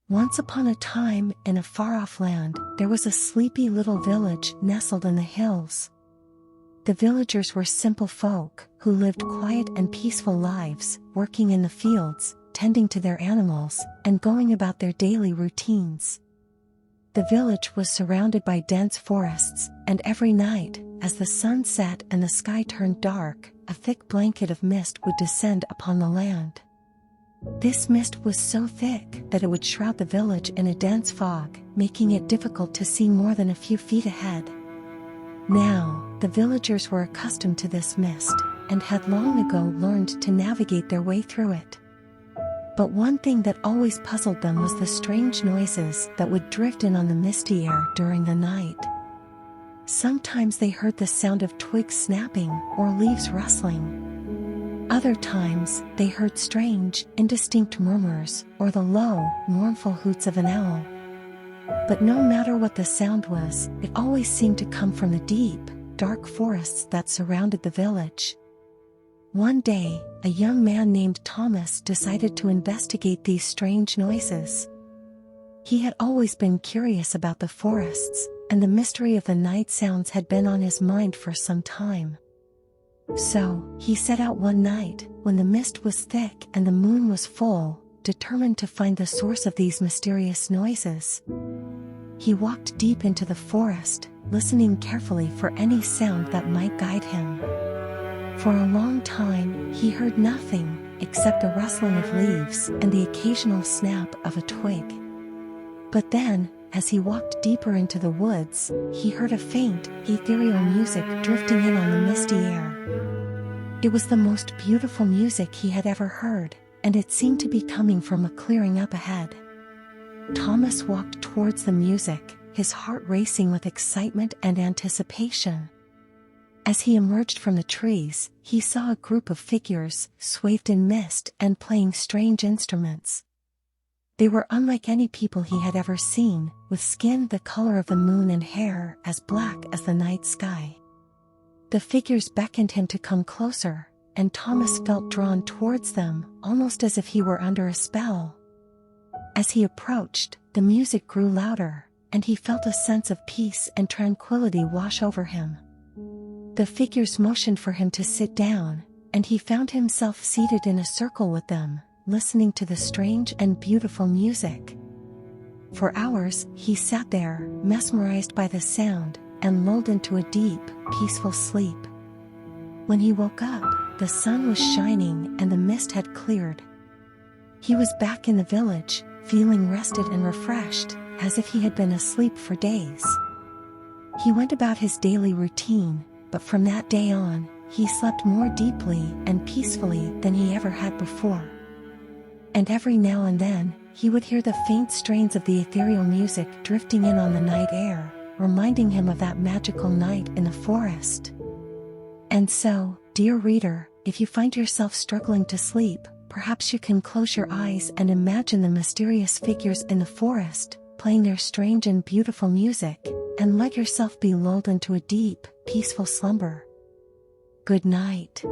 Once upon a time, in a far-off land, there was a sleepy little village nestled in the hills. The villagers were simple folk, who lived quiet and peaceful lives, working in the fields, tending to their animals, and going about their daily routines. The village was surrounded by dense forests, and every night, as the sun set and the sky turned dark, a thick blanket of mist would descend upon the land. This mist was so thick that it would shroud the village in a dense fog, making it difficult to see more than a few feet ahead. Now, the villagers were accustomed to this mist, and had long ago learned to navigate their way through it. But one thing that always puzzled them was the strange noises that would drift in on the misty air during the night. Sometimes they heard the sound of twigs snapping or leaves rustling. Other times, they heard strange, indistinct murmurs, or the low, mournful hoots of an owl. But no matter what the sound was, it always seemed to come from the deep, dark forests that surrounded the village. One day, a young man named Thomas decided to investigate these strange noises. He had always been curious about the forests, and the mystery of the night sounds had been on his mind for some time. So, he set out one night, when the mist was thick and the moon was full, determined to find the source of these mysterious noises. He walked deep into the forest, listening carefully for any sound that might guide him. For a long time, he heard nothing, except the rustling of leaves and the occasional snap of a twig. But then, as he walked deeper into the woods, he heard a faint, ethereal music drifting in on the misty air. It was the most beautiful music he had ever heard, and it seemed to be coming from a clearing up ahead. Thomas walked towards the music, his heart racing with excitement and anticipation. As he emerged from the trees, he saw a group of figures, swathed in mist and playing strange instruments. They were unlike any people he had ever seen, with skin the color of the moon and hair as black as the night sky. The figures beckoned him to come closer, and Thomas felt drawn towards them, almost as if he were under a spell. As he approached, the music grew louder, and he felt a sense of peace and tranquility wash over him. The figures motioned for him to sit down, and he found himself seated in a circle with them, listening to the strange and beautiful music. For hours, he sat there, mesmerized by the sound, and lulled into a deep, peaceful sleep. When he woke up, the sun was shining and the mist had cleared. He was back in the village, feeling rested and refreshed, as if he had been asleep for days. He went about his daily routine, but from that day on, he slept more deeply and peacefully than he ever had before. And every now and then, he would hear the faint strains of the ethereal music drifting in on the night air, reminding him of that magical night in the forest. And so, dear reader, if you find yourself struggling to sleep, perhaps you can close your eyes and imagine the mysterious figures in the forest, playing their strange and beautiful music, and let yourself be lulled into a deep, peaceful slumber. Good night.